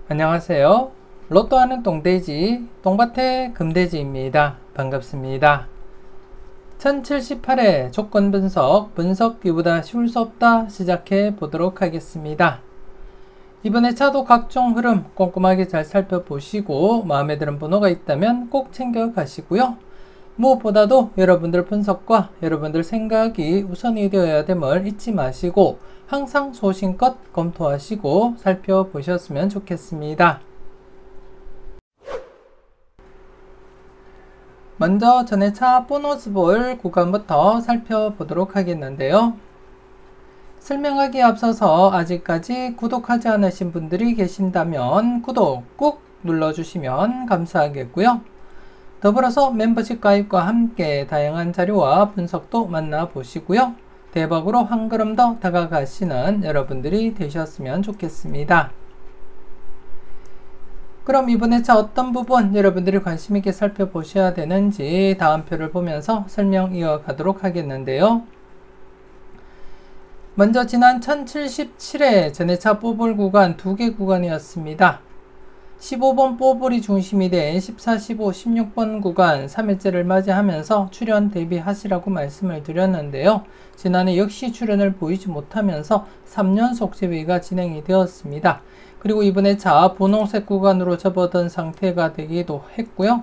안녕하세요. 로또하는 똥돼지 똥밭의 금돼지입니다. 반갑습니다. 1078회 조건 분석기보다 쉬울 수 없다 시작해 보도록 하겠습니다. 이번에 차도 각종 흐름 꼼꼼하게 잘 살펴보시고 마음에 드는 번호가 있다면 꼭 챙겨 가시고요. 무엇보다도 여러분들 분석과 여러분들 생각이 우선이 되어야 됨을 잊지 마시고 항상 소신껏 검토하시고 살펴보셨으면 좋겠습니다. 먼저 전해차 보너스볼 구간부터 살펴보도록 하겠는데요. 설명하기에 앞서서 아직까지 구독하지 않으신 분들이 계신다면 구독 꾹 눌러주시면 감사하겠고요. 더불어서 멤버십 가입과 함께 다양한 자료와 분석도 만나보시고요. 대박으로 한 걸음 더 다가가시는 여러분들이 되셨으면 좋겠습니다. 그럼 이번에 차 어떤 부분 여러분들이 관심있게 살펴보셔야 되는지 다음 표를 보면서 설명 이어가도록 하겠는데요. 먼저 지난 1077회 전해차 뽀볼 구간 2개 구간이었습니다. 15번 뽀볼이 중심이 된 14, 15, 16번 구간 3일째를 맞이하면서 출연 대비하시라고 말씀을 드렸는데요. 지난해 역시 출연을 보이지 못하면서 3연속 제외가 진행이 되었습니다. 그리고 이번에 차 분홍색 구간으로 접어든 상태가 되기도 했고요.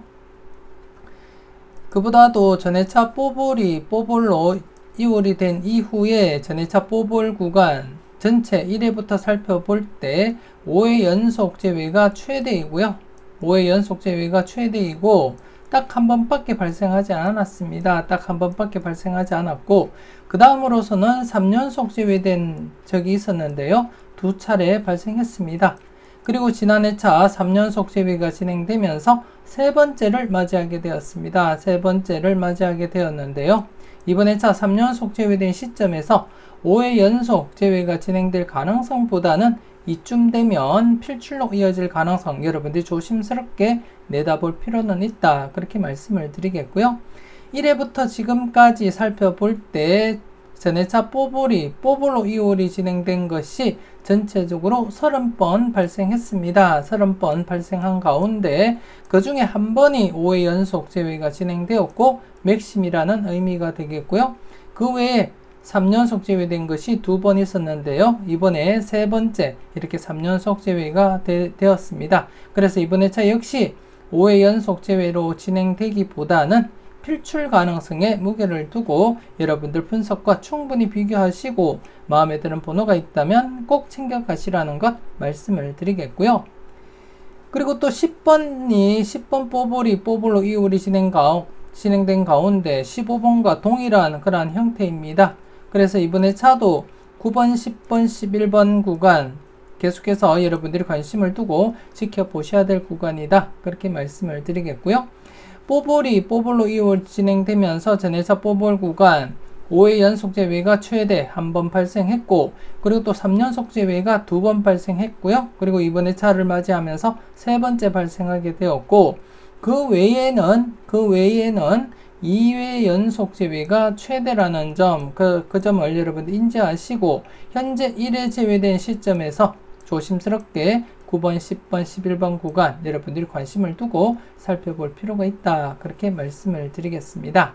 그보다도 전해차 뽀볼로 이월이 된 이후에 전해차 뽀볼 구간 전체 1회부터 살펴볼 때 5회 연속 제외가 최대이고요. 5회 연속 제외가 최대이고 딱 한 번밖에 발생하지 않았습니다. 딱 한 번밖에 발생하지 않았고 그 다음으로서는 3연속 제외된 적이 있었는데요. 2차례 발생했습니다. 그리고 지난해 차 3연속 제외가 진행되면서 세 번째를 맞이하게 되었습니다. 세 번째를 맞이하게 되었는데요. 이번에 차 3연속 제외된 시점에서 5회 연속 제외가 진행될 가능성보다는 이쯤 되면 필출로 이어질 가능성 여러분들이 조심스럽게 내다볼 필요는 있다. 그렇게 말씀을 드리겠고요. 1회부터 지금까지 살펴볼 때 전해차 뽀볼로 이월이 진행된 것이 전체적으로 30번 발생했습니다. 30번 발생한 가운데 그 중에 한 번이 5회 연속 제외가 진행되었고 맥심이라는 의미가 되겠고요. 그 외에 3연속 제외된 것이 2번 있었는데요. 이번에 세 번째 이렇게 3연속 제외가 되었습니다. 그래서 이번에 차 역시 5회 연속 제외로 진행되기보다는 필출 가능성에 무게를 두고 여러분들 분석과 충분히 비교하시고 마음에 드는 번호가 있다면 꼭 챙겨가시라는 것 말씀을 드리겠고요. 그리고 또 10번 뽀볼로 이월이 진행된 가운데 15번과 동일한 그러한 형태입니다. 그래서 이번에 차도 9번, 10번, 11번 구간 계속해서 여러분들이 관심을 두고 지켜보셔야 될 구간이다. 그렇게 말씀을 드리겠고요. 뽀볼로 이월 진행되면서 전해차 뽀볼 구간 5회 연속 제외가 최대 한 번 발생했고 그리고 또 3연속 제외가 2번 발생했고요. 그리고 이번에 차를 맞이하면서 세 번째 발생하게 되었고 그 외에는 2회 연속 제외가 최대라는 점, 그 점을 여러분들 인지하시고 현재 1회 제외된 시점에서 조심스럽게 9번, 10번, 11번 구간 여러분들이 관심을 두고 살펴볼 필요가 있다. 그렇게 말씀을 드리겠습니다.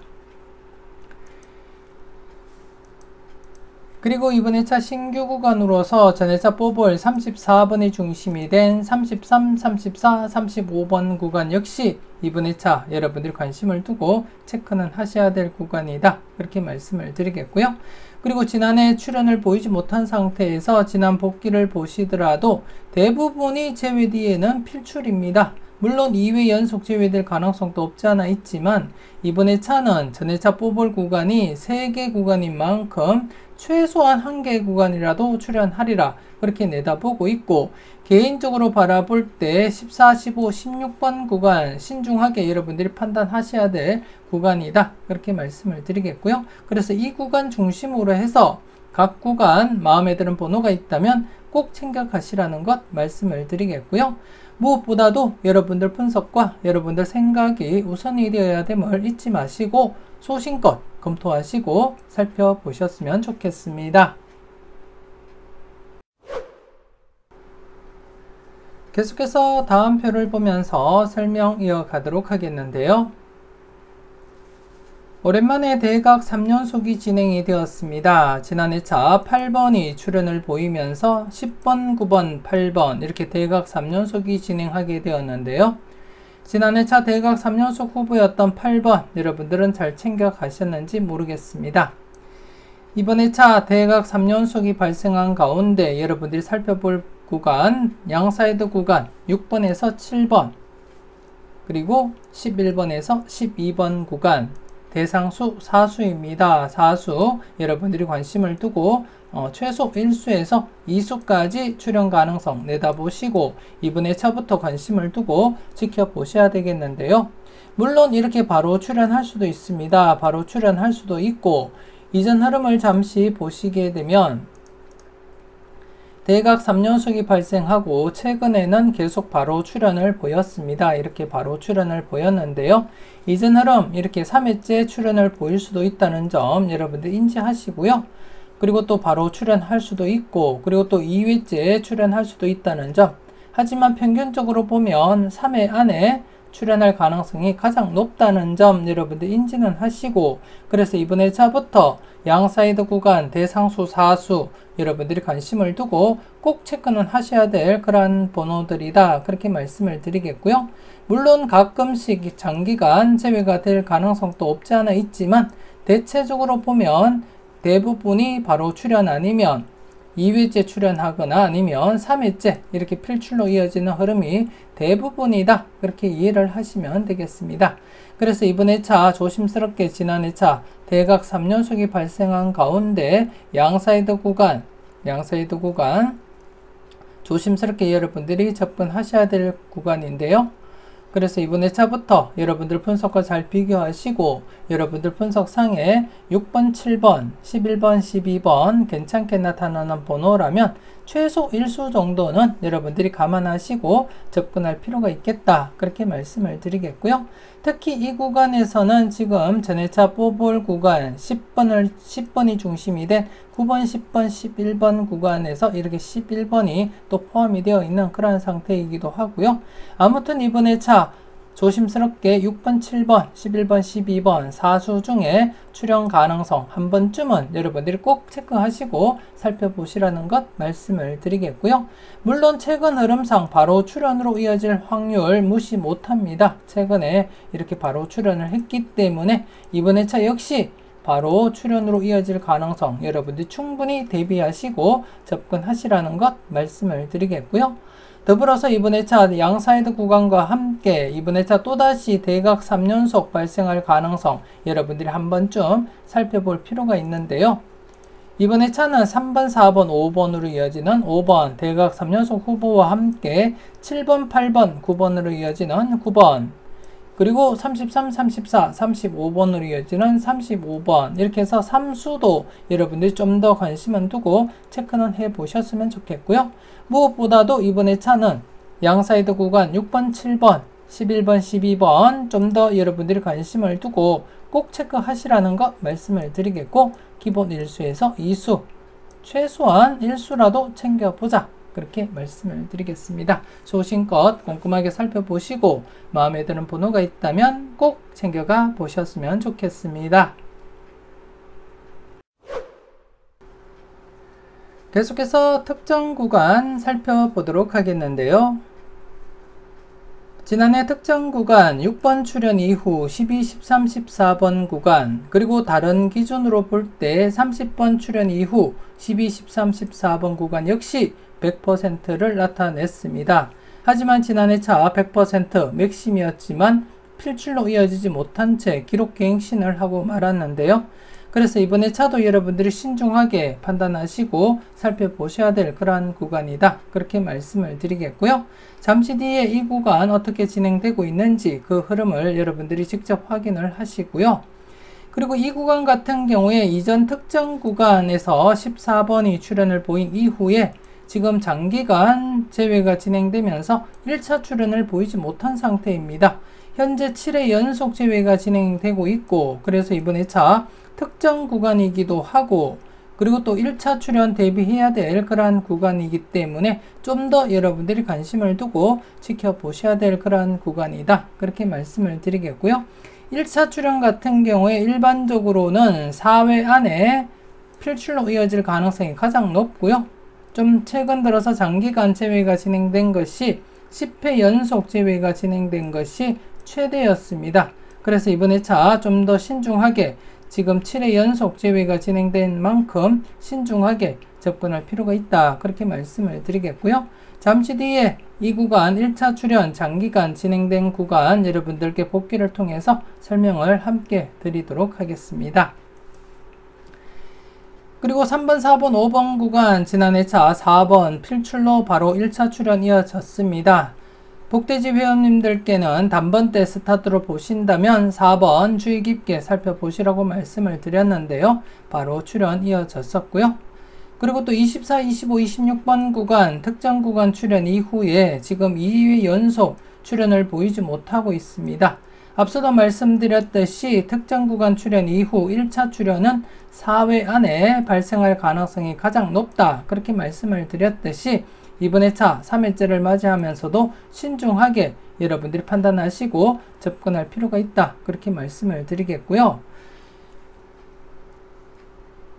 그리고 이번에 차 신규 구간으로서 전해차 뽀볼 34번이 중심이 된 33, 34, 35번 구간 역시 이번에 차 여러분들이 관심을 두고 체크는 하셔야 될 구간이다. 그렇게 말씀을 드리겠고요. 그리고 지난해 출연을 보이지 못한 상태에서 지난 복귀를 보시더라도 대부분이 제외 뒤에는 필출입니다. 물론 2회 연속 제외될 가능성도 없지 않아 있지만 이번에 차는 전해차 뽀볼 구간이 3개 구간인 만큼 최소한 1개 구간이라도 출연하리라 그렇게 내다보고 있고 개인적으로 바라볼 때 14, 15, 16번 구간 신중하게 여러분들이 판단하셔야 될 구간이다. 그렇게 말씀을 드리겠고요. 그래서 이 구간 중심으로 해서 각 구간 마음에 드는 번호가 있다면 꼭 챙겨가시라는 것 말씀을 드리겠고요. 무엇보다도 여러분들 분석과 여러분들 생각이 우선이 되어야 됨을 잊지 마시고 소신껏 검토하시고 살펴보셨으면 좋겠습니다. 계속해서 다음 표를 보면서 설명 이어가도록 하겠는데요. 오랜만에 대각 3연속이 진행이 되었습니다. 지난 회차 8번이 출현을 보이면서 10번, 9번, 8번 이렇게 대각 3연속이 진행하게 되었는데요. 지난 회차 대각 3연속 후보였던 8번 여러분들은 잘 챙겨 가셨는지 모르겠습니다. 이번 회차 대각 3연속이 발생한 가운데 여러분들이 살펴볼 구간, 양사이드 구간 6번에서 7번 그리고 11번에서 12번 구간 대상수 4수입니다. 4수 여러분들이 관심을 두고 최소 1수에서 2수까지 출현 가능성 내다보시고 이번 회차부터 관심을 두고 지켜보셔야 되겠는데요. 물론 이렇게 바로 출현할 수도 있습니다. 바로 출현할 수도 있고 이전 흐름을 잠시 보시게 되면 대각 3연속이 발생하고 최근에는 계속 바로 출현을 보였습니다. 이렇게 바로 출현을 보였는데요. 이전 흐름 이렇게 3회째 출현을 보일 수도 있다는 점 여러분들 인지하시고요. 그리고 또 바로 출현할 수도 있고 그리고 또 2회째 출현할 수도 있다는 점. 하지만 평균적으로 보면 3회 안에 출현할 가능성이 가장 높다는 점 여러분들 인지는 하시고 그래서 이번 회차부터 양사이드 구간 대상수 4수 여러분들이 관심을 두고 꼭 체크는 하셔야 될 그러한 번호들이다 그렇게 말씀을 드리겠고요. 물론 가끔씩 장기간 제외가 될 가능성도 없지 않아 있지만 대체적으로 보면 대부분이 바로 출현 아니면 2회째 출현하거나 아니면 3회째 이렇게 필출로 이어지는 흐름이 대부분이다 그렇게 이해를 하시면 되겠습니다. 그래서 이번 회차 조심스럽게 지난 회차 대각 3연속이 발생한 가운데 양사이드 구간 조심스럽게 여러분들이 접근하셔야 될 구간인데요. 그래서 이번 회차부터 여러분들 분석과 잘 비교하시고 여러분들 분석상에 6번, 7번, 11번, 12번 괜찮게 나타나는 번호라면 최소 1수 정도는 여러분들이 감안하시고 접근할 필요가 있겠다 그렇게 말씀을 드리겠고요. 특히 이 구간에서는 지금 전회차 뽀볼 구간 10번이 중심이 된 9번, 10번, 11번 구간에서 이렇게 11번이 또 포함이 되어 있는 그런 상태이기도 하고요. 아무튼 이번 회차 조심스럽게 6번, 7번, 11번, 12번 4수 중에 출현 가능성 한 번쯤은 여러분들이 꼭 체크하시고 살펴보시라는 것 말씀을 드리겠고요. 물론 최근 흐름상 바로 출현으로 이어질 확률 무시 못합니다. 최근에 이렇게 바로 출현을 했기 때문에 이번 회차 역시 바로 출현으로 이어질 가능성 여러분들이 충분히 대비하시고 접근하시라는 것 말씀을 드리겠고요. 더불어서 이번 회차 양사이드 구간과 함께 이번 회차 또다시 대각 3연속 발생할 가능성 여러분들이 한 번쯤 살펴볼 필요가 있는데요. 이번 회차는 3번, 4번, 5번으로 이어지는 5번 대각 3연속 후보와 함께 7번, 8번, 9번으로 이어지는 9번 그리고 33, 34, 35번으로 이어지는 35번 이렇게 해서 3수도 여러분들이 좀 더 관심은 두고 체크는 해 보셨으면 좋겠고요. 무엇보다도 이번 회차는 양사이드 구간 6번, 7번, 11번, 12번 좀 더 여러분들이 관심을 두고 꼭 체크하시라는 것 말씀을 드리겠고 기본 1수에서 2수 최소한 1수라도 챙겨보자 그렇게 말씀을 드리겠습니다. 소신껏 꼼꼼하게 살펴보시고 마음에 드는 번호가 있다면 꼭 챙겨가 보셨으면 좋겠습니다. 계속해서 특정 구간 살펴보도록 하겠는데요. 지난해 특정 구간 6번 출현 이후 12, 13, 14번 구간 그리고 다른 기준으로 볼 때 30번 출현 이후 12, 13, 14번 구간 역시 100%를 나타냈습니다. 하지만 지난해차 100% 맥심이었지만 필출로 이어지지 못한 채 기록 갱신을 하고 말았는데요. 그래서 이번 회차도 여러분들이 신중하게 판단하시고 살펴보셔야 될 그러한 구간이다 그렇게 말씀을 드리겠고요. 잠시 뒤에 이 구간 어떻게 진행되고 있는지 그 흐름을 여러분들이 직접 확인을 하시고요. 그리고 이 구간 같은 경우에 이전 특정 구간에서 14번이 출현을 보인 이후에 지금 장기간 제외가 진행되면서 1차 출현을 보이지 못한 상태입니다. 현재 7회 연속 제외가 진행되고 있고 그래서 이번 회차 특정 구간이기도 하고 그리고 또 1차 출현 대비해야 될 그러한 구간이기 때문에 좀 더 여러분들이 관심을 두고 지켜보셔야 될 그러한 구간이다. 그렇게 말씀을 드리겠고요. 1차 출현 같은 경우에 일반적으로는 4회 안에 필출로 이어질 가능성이 가장 높고요. 좀 최근 들어서 장기간 재회가 진행된 것이 10회 연속 재회가 진행된 것이 최대였습니다. 그래서 이번 회차 좀 더 신중하게 지금 7회 연속 재회가 진행된 만큼 신중하게 접근할 필요가 있다. 그렇게 말씀을 드리겠고요. 잠시 뒤에 이 구간 1차 출현 장기간 진행된 구간 여러분들께 복귀를 통해서 설명을 함께 드리도록 하겠습니다. 그리고 3번, 4번, 5번 구간 지난 회차 4번 필출로 바로 1차 출현 이어졌습니다. 복대지 회원님들께는 단번대 스타트로 보신다면 4번 주의 깊게 살펴보시라고 말씀을 드렸는데요. 바로 출현 이어졌었고요. 그리고 또 24, 25, 26번 구간 특정 구간 출현 이후에 지금 2회 연속 출현을 보이지 못하고 있습니다. 앞서도 말씀드렸듯이 특정 구간 출현 이후 1차 출현은 4회 안에 발생할 가능성이 가장 높다. 그렇게 말씀을 드렸듯이 이번 회차 3회째를 맞이하면서도 신중하게 여러분들이 판단하시고 접근할 필요가 있다. 그렇게 말씀을 드리겠고요.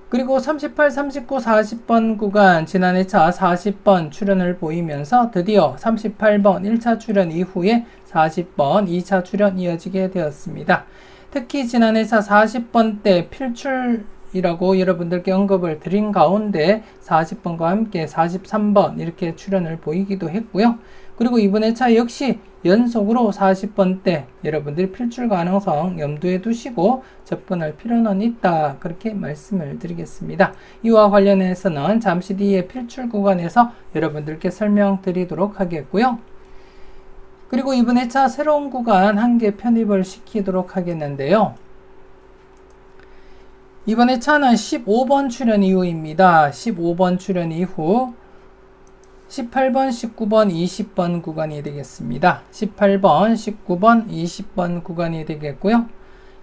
그리고 38, 39, 40번 구간 지난 회차 40번 출현을 보이면서 드디어 38번 1차 출현 이후에 40번 2차 출현 이어지게 되었습니다. 특히 지난 회차 40번 때 필출이라고 여러분들께 언급을 드린 가운데 40번과 함께 43번 이렇게 출현을 보이기도 했고요. 그리고 이번 회차 역시 연속으로 40번 때 여러분들이 필출 가능성 염두에 두시고 접근할 필요는 있다. 그렇게 말씀을 드리겠습니다. 이와 관련해서는 잠시 뒤에 필출 구간에서 여러분들께 설명드리도록 하겠고요. 그리고 이번 회차 새로운 구간 한 개 편입을 시키도록 하겠는데요. 이번 회차는 15번 출현 이후입니다. 15번 출현 이후 18번, 19번, 20번 구간이 되겠습니다. 18번, 19번, 20번 구간이 되겠고요.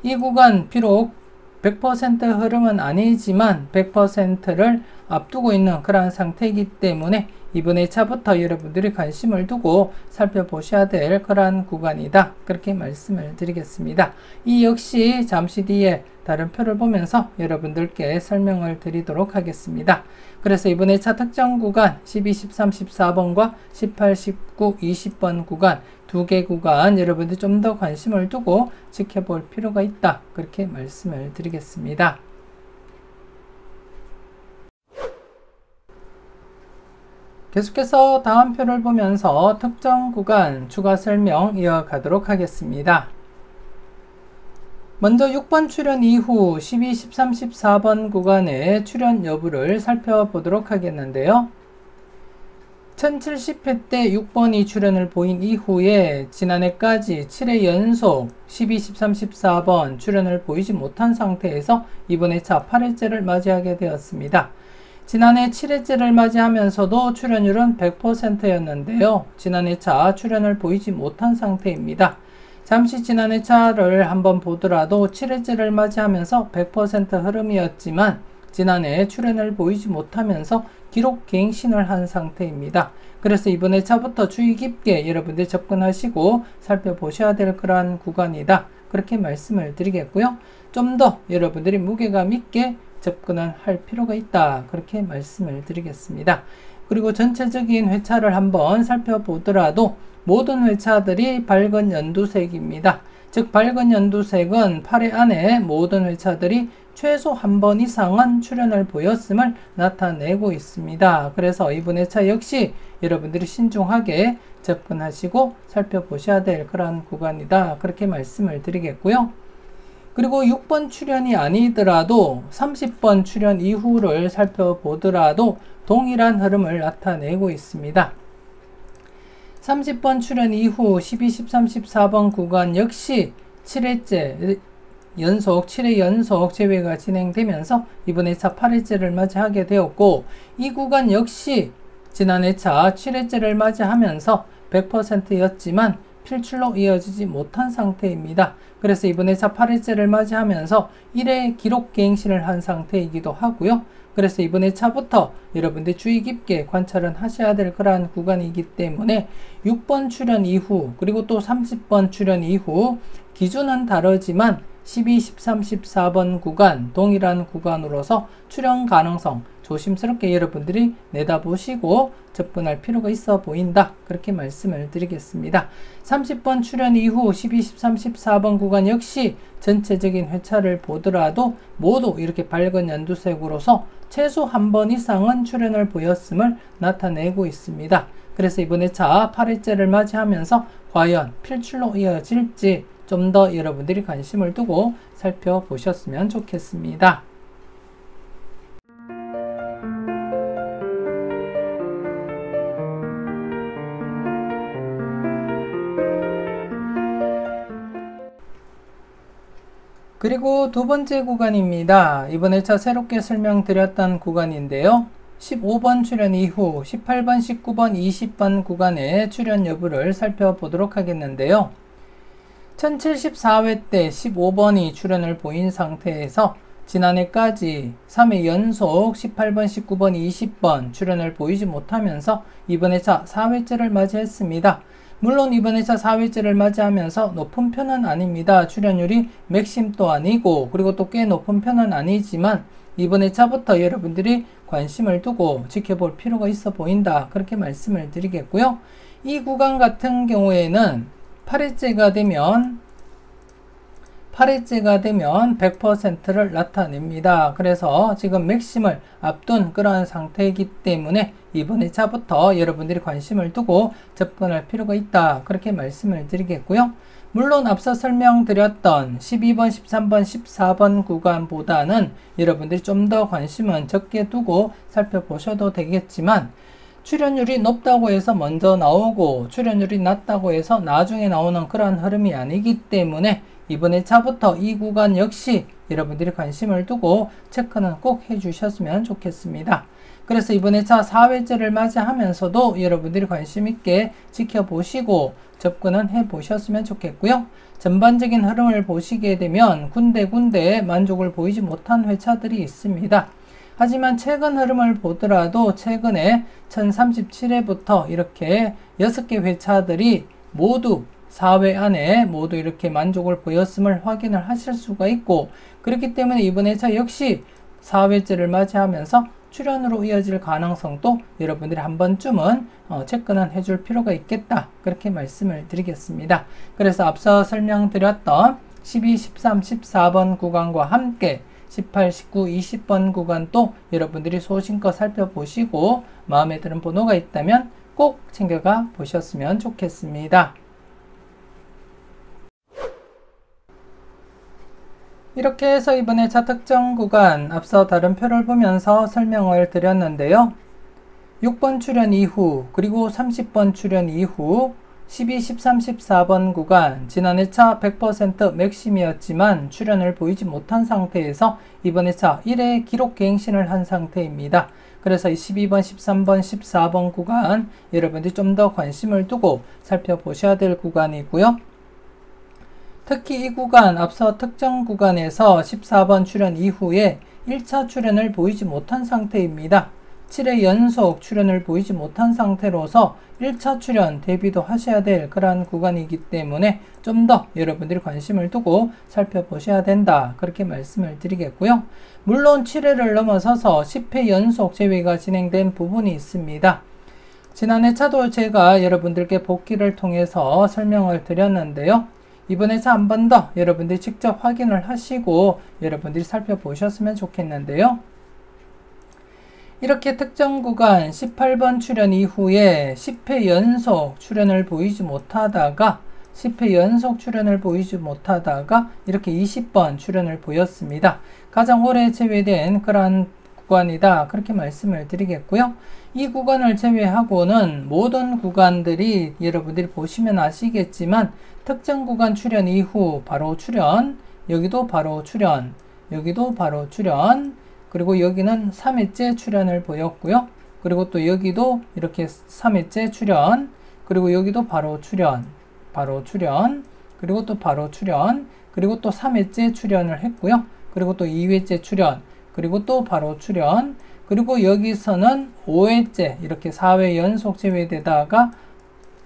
이 구간 비록 100% 흐름은 아니지만 100%를 앞두고 있는 그러한 상태이기 때문에 이번 회차부터 여러분들이 관심을 두고 살펴보셔야 될 그러한 구간이다. 그렇게 말씀을 드리겠습니다. 이 역시 잠시 뒤에 다른 표를 보면서 여러분들께 설명을 드리도록 하겠습니다. 그래서 이번 회차 특정 구간 12, 13, 14번과 18, 19, 20번 구간 두 개 구간 여러분들이 좀 더 관심을 두고 지켜볼 필요가 있다. 그렇게 말씀을 드리겠습니다. 계속해서 다음 표를 보면서 특정 구간 추가 설명 이어가도록 하겠습니다. 먼저 6번 출현 이후 12, 13, 14번 구간의 출현 여부를 살펴보도록 하겠는데요. 1070회 때 6번이 출현을 보인 이후에 지난해까지 7회 연속 12, 13, 14번 출현을 보이지 못한 상태에서 이번 회차 8회째를 맞이하게 되었습니다. 지난해 7회째를 맞이하면서도 출현율은 100%였는데요. 지난 회차 출현을 보이지 못한 상태입니다. 잠시 지난 회차를 한번 보더라도 7회째를 맞이하면서 100% 흐름이었지만 지난해 출현을 보이지 못하면서 기록 갱신을 한 상태입니다. 그래서 이번 회차부터 주의 깊게 여러분들 접근하시고 살펴보셔야 될 그러한 구간이다. 그렇게 말씀을 드리겠고요. 좀 더 여러분들이 무게감 있게 접근을 할 필요가 있다. 그렇게 말씀을 드리겠습니다. 그리고 전체적인 회차를 한번 살펴보더라도 모든 회차들이 밝은 연두색입니다. 즉 밝은 연두색은 8회 안에 모든 회차들이 최소 한 번 이상은 출현을 보였음을 나타내고 있습니다. 그래서 이번 회차 역시 여러분들이 신중하게 접근하시고 살펴보셔야 될 그런 구간이다. 그렇게 말씀을 드리겠고요. 그리고 6번 출현이 아니더라도 30번 출현 이후를 살펴보더라도 동일한 흐름을 나타내고 있습니다. 30번 출현 이후 12, 13, 14번 구간 역시 7회째 연속 7회 연속 재회가 진행되면서 이번 회차 8회째를 맞이하게 되었고 이 구간 역시 지난 회차 7회째를 맞이하면서 100%였지만 필출로 이어지지 못한 상태입니다. 그래서 이번 회차 8회째를 맞이하면서 1회 기록 갱신을 한 상태이기도 하고요. 그래서 이번 회차부터 여러분들 주의 깊게 관찰은 하셔야 될 그러한 구간이기 때문에 6번 출현 이후 그리고 또 30번 출현 이후 기준은 다르지만 12, 13, 14번 구간 동일한 구간으로서 출현 가능성 조심스럽게 여러분들이 내다보시고 접근할 필요가 있어 보인다. 그렇게 말씀을 드리겠습니다. 30번 출현 이후 12, 13, 14번 구간 역시 전체적인 회차를 보더라도 모두 이렇게 밝은 연두색으로서 최소 한 번 이상은 출현을 보였음을 나타내고 있습니다. 그래서 이번 회차 8회째를 맞이하면서 과연 필출로 이어질지 좀 더 여러분들이 관심을 두고 살펴보셨으면 좋겠습니다. 그리고 두 번째 구간입니다. 이번 회차 새롭게 설명드렸던 구간인데요. 15번 출현 이후 18번, 19번, 20번 구간의 출현 여부를 살펴보도록 하겠는데요. 1074회 때 15번이 출현을 보인 상태에서 지난해까지 3회 연속 18번, 19번, 20번 출현을 보이지 못하면서 이번 회차 4회째를 맞이했습니다. 물론 이번 회차 4회째를 맞이하면서 높은 편은 아닙니다. 출현율이 맥심도 아니고 그리고 또 꽤 높은 편은 아니지만 이번 회차부터 여러분들이 관심을 두고 지켜볼 필요가 있어 보인다. 그렇게 말씀을 드리겠고요. 이 구간 같은 경우에는 8회째가 되면 100%를 나타냅니다. 그래서 지금 맥심을 앞둔 그러한 상태이기 때문에 이번 회차부터 여러분들이 관심을 두고 접근할 필요가 있다. 그렇게 말씀을 드리겠고요. 물론 앞서 설명드렸던 12번, 13번, 14번 구간보다는 여러분들이 좀 더 관심은 적게 두고 살펴보셔도 되겠지만 출현율이 높다고 해서 먼저 나오고 출현율이 낮다고 해서 나중에 나오는 그런 흐름이 아니기 때문에 이번 회차부터 이 구간 역시 여러분들이 관심을 두고 체크는 꼭 해주셨으면 좋겠습니다. 그래서 이번 회차 4회째를 맞이하면서도 여러분들이 관심 있게 지켜보시고 접근은 해보셨으면 좋겠고요. 전반적인 흐름을 보시게 되면 군데군데 만족을 보이지 못한 회차들이 있습니다. 하지만 최근 흐름을 보더라도 최근에 1037회부터 이렇게 6개 회차들이 모두 4회 안에 모두 이렇게 만족을 보였음을 확인을 하실 수가 있고 그렇기 때문에 이번 회차 역시 4회째를 맞이하면서 출현으로 이어질 가능성도 여러분들이 한 번쯤은 체크는 해줄 필요가 있겠다. 그렇게 말씀을 드리겠습니다. 그래서 앞서 설명드렸던 12, 13, 14번 구간과 함께 18, 19, 20번 구간도 여러분들이 소신껏 살펴보시고 마음에 드는 번호가 있다면 꼭 챙겨가 보셨으면 좋겠습니다. 이렇게 해서 이번 회차 특정 구간 앞서 다른 표를 보면서 설명을 드렸는데요. 6번 출현 이후 그리고 30번 출현 이후 12, 13, 14번 구간 지난 회차 100% 맥심이었지만 출현을 보이지 못한 상태에서 이번 회차 1회 기록 갱신을 한 상태입니다. 그래서 12번, 13번, 14번 구간 여러분들이 좀 더 관심을 두고 살펴보셔야 될 구간이고요. 특히 이 구간 앞서 특정 구간에서 14번 출현 이후에 1차 출현을 보이지 못한 상태입니다. 7회 연속 출현을 보이지 못한 상태로서 1차 출현 대비도 하셔야 될 그러한 구간이기 때문에 좀 더 여러분들이 관심을 두고 살펴보셔야 된다. 그렇게 말씀을 드리겠고요. 물론 7회를 넘어서서 10회 연속 재회가 진행된 부분이 있습니다. 지난 회차도 제가 여러분들께 복기를 통해서 설명을 드렸는데요. 이번 회차 한 번 더 여러분들이 직접 확인을 하시고 여러분들이 살펴보셨으면 좋겠는데요. 이렇게 특정 구간 18번 출현 이후에 10회 연속 출현을 보이지 못하다가 이렇게 20번 출현을 보였습니다. 가장 오래 제외된 그러한 구간이다. 그렇게 말씀을 드리겠고요. 이 구간을 제외하고는 모든 구간들이 여러분들이 보시면 아시겠지만 특정 구간 출현 이후 바로 출현, 여기도 바로 출현, 여기도 바로 출현, 그리고 여기는 3회째 출현을 보였고요. 그리고 또 여기도 이렇게 3회째 출현, 그리고 여기도 바로 출현, 바로 출연, 그리고 또 바로 출연, 그리고 또 3회째 출연을 했고요. 그리고 또 2회째 출연, 그리고 또 바로 출연, 그리고 여기서는 5회째 이렇게 4회 연속 제외되다가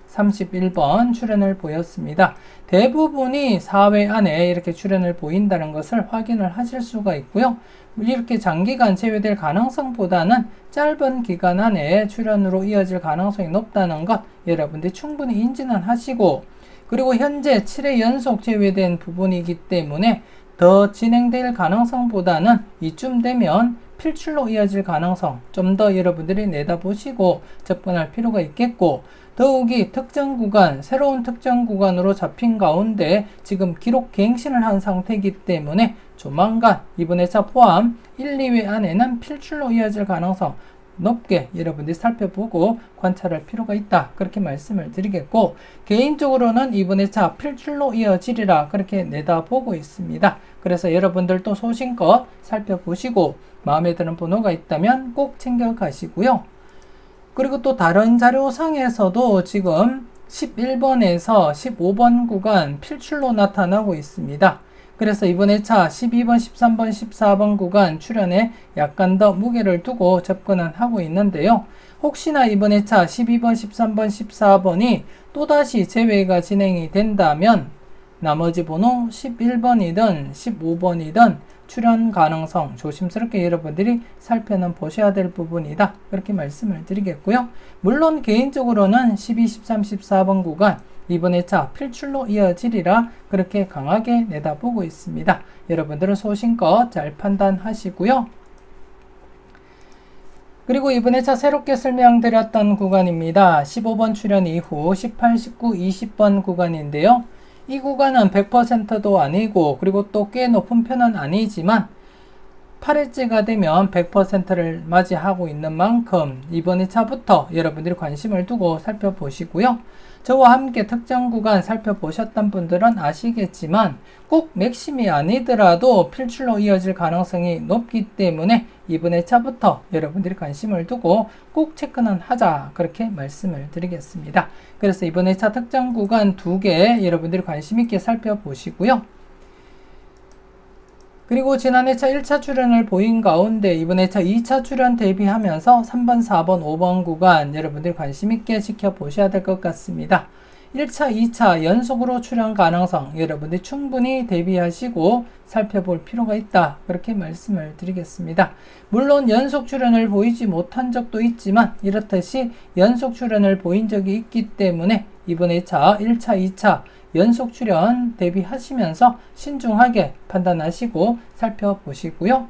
31번 출연을 보였습니다. 대부분이 4회 안에 이렇게 출연을 보인다는 것을 확인을 하실 수가 있고요. 이렇게 장기간 제외될 가능성보다는 짧은 기간 안에 출연으로 이어질 가능성이 높다는 것 여러분들이 충분히 인지는 하시고, 그리고 현재 7회 연속 제외된 부분이기 때문에 더 진행될 가능성보다는 이쯤 되면 필출로 이어질 가능성 좀 더 여러분들이 내다보시고 접근할 필요가 있겠고, 더욱이 특정 구간, 새로운 특정 구간으로 잡힌 가운데 지금 기록 갱신을 한 상태이기 때문에 조만간 이번 회차 포함 1, 2회 안에는 필출로 이어질 가능성 높게 여러분들이 살펴보고 관찰할 필요가 있다, 그렇게 말씀을 드리겠고, 개인적으로는 이번 회차 필출로 이어지리라 그렇게 내다보고 있습니다. 그래서 여러분들도 소신껏 살펴보시고 마음에 드는 번호가 있다면 꼭 챙겨 가시고요. 그리고 또 다른 자료상에서도 지금 11번에서 15번 구간 필출로 나타나고 있습니다. 그래서 이번 회차 12번, 13번, 14번 구간 출연에 약간 더 무게를 두고 접근은 하고 있는데요. 혹시나 이번 회차 12번, 13번, 14번이 또다시 제외가 진행이 된다면 나머지 번호 11번이든 15번이든 출연 가능성 조심스럽게 여러분들이 살펴는 보셔야 될 부분이다, 그렇게 말씀을 드리겠고요. 물론 개인적으로는 12, 13, 14번 구간 이번 회차 필출로 이어지리라 그렇게 강하게 내다보고 있습니다. 여러분들은 소신껏 잘 판단하시고요. 그리고 이번 회차 새롭게 설명드렸던 구간입니다. 15번 출연 이후 18, 19, 20번 구간인데요. 이 구간은 100%도 아니고 그리고 또 꽤 높은 편은 아니지만 8회째가 되면 100%를 맞이하고 있는 만큼 이번 회차부터 여러분들이 관심을 두고 살펴보시고요. 저와 함께 특정 구간 살펴보셨던 분들은 아시겠지만 꼭 맥심이 아니더라도 필출로 이어질 가능성이 높기 때문에 이번 회차부터 여러분들이 관심을 두고 꼭 체크는 하자, 그렇게 말씀을 드리겠습니다. 그래서 이번 회차 특정 구간 2개 여러분들이 관심 있게 살펴보시고요. 그리고 지난 회차 1차 출연을 보인 가운데 이번 회차 2차 출연 대비하면서 3번, 4번, 5번 구간 여러분들 관심 있게 지켜보셔야 될 것 같습니다. 1차, 2차 연속으로 출연 가능성 여러분들이 충분히 대비하시고 살펴볼 필요가 있다, 그렇게 말씀을 드리겠습니다. 물론 연속 출연을 보이지 못한 적도 있지만 이렇듯이 연속 출연을 보인 적이 있기 때문에 이번 회차 1차, 2차 연속 출연 대비하시면서 신중하게 판단하시고 살펴보시고요.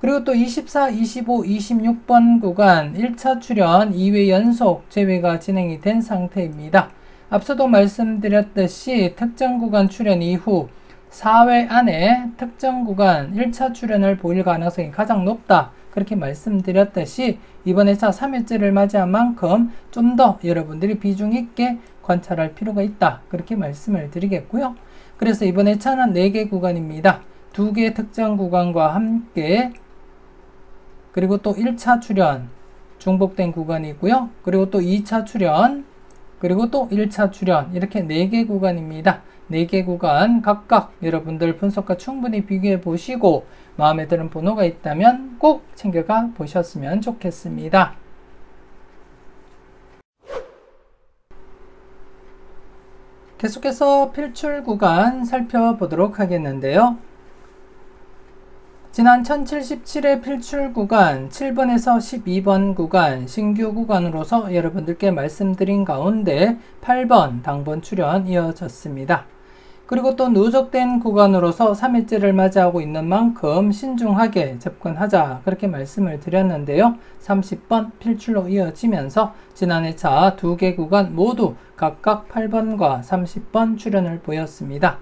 그리고 또 24, 25, 26번 구간 1차 출연 2회 연속 제외가 진행이 된 상태입니다. 앞서도 말씀드렸듯이 특정 구간 출연 이후 4회 안에 특정 구간 1차 출연을 보일 가능성이 가장 높다, 그렇게 말씀드렸듯이 이번 회차 3회째를 맞이한 만큼 좀 더 여러분들이 비중 있게 관찰할 필요가 있다, 그렇게 말씀을 드리겠고요. 그래서 이번 회차는 4개 구간입니다. 2개의 특정 구간과 함께 그리고 또 1차 출연 중복된 구간이고요. 그리고 또 2차 출연 그리고 또 1차 출연 이렇게 4개 구간입니다. 4개 구간 각각 여러분들 분석과 충분히 비교해 보시고 마음에 드는 번호가 있다면 꼭 챙겨가 보셨으면 좋겠습니다. 계속해서 필출 구간 살펴보도록 하겠는데요. 지난 1077회 필출 구간 7번에서 12번 구간 신규 구간으로서 여러분들께 말씀드린 가운데 8번 당번 출연 이어졌습니다. 그리고 또 누적된 구간으로서 3회째를 맞이하고 있는 만큼 신중하게 접근하자, 그렇게 말씀을 드렸는데요. 30번 필출로 이어지면서 지난 회차 2개 구간 모두 각각 8번과 30번 출연을 보였습니다.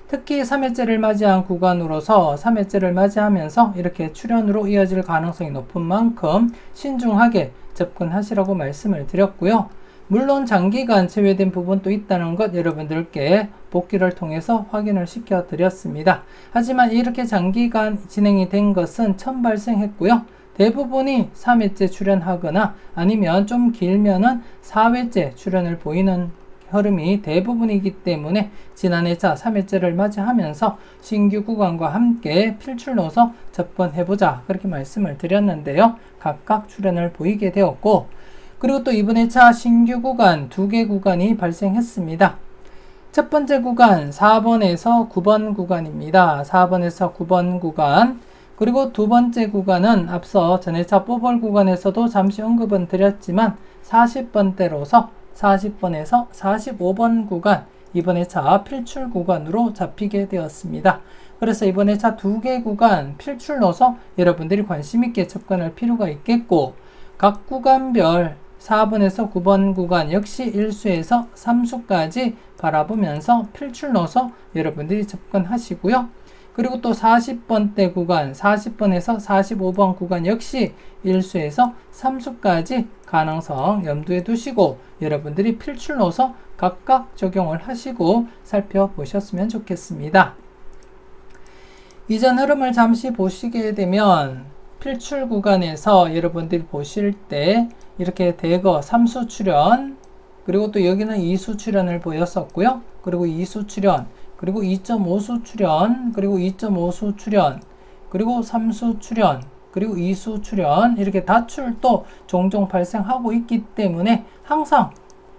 특히 3회째를 맞이한 구간으로서 3회째를 맞이하면서 이렇게 출연으로 이어질 가능성이 높은 만큼 신중하게 접근하시라고 말씀을 드렸고요. 물론 장기간 제외된 부분도 있다는 것 여러분들께 복기를 통해서 확인을 시켜 드렸습니다. 하지만 이렇게 장기간 진행이 된 것은 처음 발생했고요. 대부분이 3회째 출연하거나 아니면 좀 길면은 4회째 출연을 보이는 흐름이 대부분이기 때문에 지난 회차 3회째를 맞이하면서 신규 구간과 함께 필출로서 접근해보자 그렇게 말씀을 드렸는데요. 각각 출현을 보이게 되었고, 그리고 또 이번 회차 신규 구간 2개 구간이 발생했습니다. 첫 번째 구간 4번에서 9번 구간입니다. 4번에서 9번 구간, 그리고 두 번째 구간은 앞서 전회차 뽀볼 구간에서도 잠시 언급은 드렸지만 40번대로서 40번에서 45번 구간, 이번 회차 필출 구간으로 잡히게 되었습니다. 그래서 이번 회차 2개 구간 필출로서 여러분들이 관심 있게 접근할 필요가 있겠고, 각 구간별 4번에서 9번 구간 역시 1수에서 3수까지 바라보면서 필출로서 여러분들이 접근하시고요. 그리고 또 40번대 구간, 40번에서 45번 구간 역시 1수에서 3수까지 가능성 염두에 두시고 여러분들이 필출로서 각각 적용을 하시고 살펴보셨으면 좋겠습니다. 이전 흐름을 잠시 보시게 되면 필출 구간에서 여러분들이 보실 때 이렇게 대거 3수 출현, 그리고 또 여기는 2수 출현을 보였었고요. 그리고 2수 출현, 그리고 2.5수 출현, 그리고 2.5수 출현, 그리고 3수 출현, 그리고 2수 출현, 이렇게 다출도 종종 발생하고 있기 때문에 항상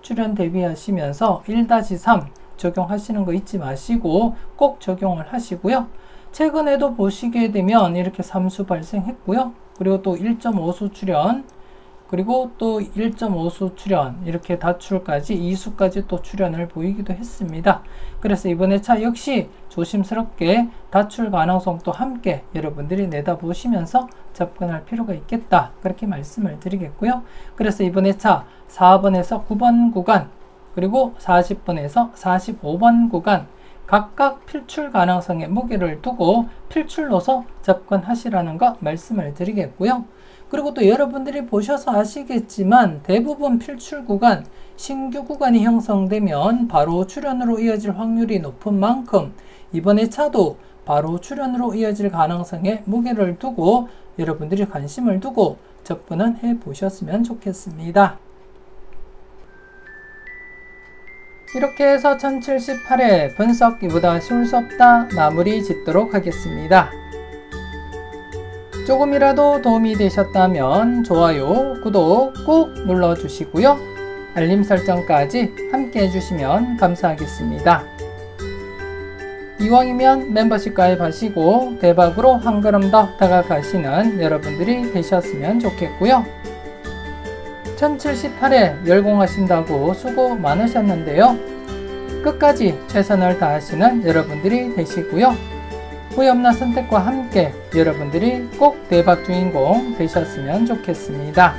출현 대비하시면서 1-3 적용하시는 거 잊지 마시고 꼭 적용을 하시고요. 최근에도 보시게 되면 이렇게 3수 발생했고요. 그리고 또 1.5수 출현, 그리고 또 1.5수 출현, 이렇게 다출까지 2수까지 또 출현을 보이기도 했습니다. 그래서 이번 회차 역시 조심스럽게 다출 가능성도 함께 여러분들이 내다보시면서 접근할 필요가 있겠다 그렇게 말씀을 드리겠고요. 그래서 이번 회차 4번에서 9번 구간, 그리고 40번에서 45번 구간 각각 필출 가능성에 무게를 두고 필출로서 접근하시라는 거 말씀을 드리겠고요. 그리고 또 여러분들이 보셔서 아시겠지만 대부분 필출 구간, 신규 구간이 형성되면 바로 출현으로 이어질 확률이 높은 만큼 이번 회차도 바로 출현으로 이어질 가능성에 무게를 두고 여러분들이 관심을 두고 접근은 해 보셨으면 좋겠습니다. 이렇게 해서 1078회 분석 이보다 쉬울 수 없다 마무리 짓도록 하겠습니다. 조금이라도 도움이 되셨다면 좋아요, 구독 꼭 눌러주시고요. 알림 설정까지 함께 해주시면 감사하겠습니다. 이왕이면 멤버십 가입하시고 대박으로 한 걸음 더 다가가시는 여러분들이 되셨으면 좋겠고요. 1078회 열공하신다고 수고 많으셨는데요. 끝까지 최선을 다하시는 여러분들이 되시고요. 후회 없는 선택과 함께 여러분들이 꼭 대박 주인공 되셨으면 좋겠습니다.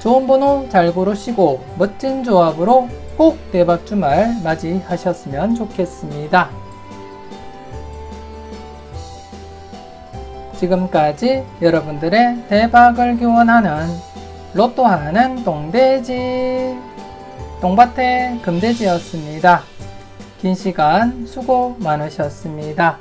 좋은 번호 잘 고르시고 멋진 조합으로 꼭 대박 주말 맞이하셨으면 좋겠습니다. 지금까지 여러분들의 대박을 기원하는 로또 하는 똥돼지 똥밭의 금돼지였습니다. 긴 시간 수고 많으셨습니다.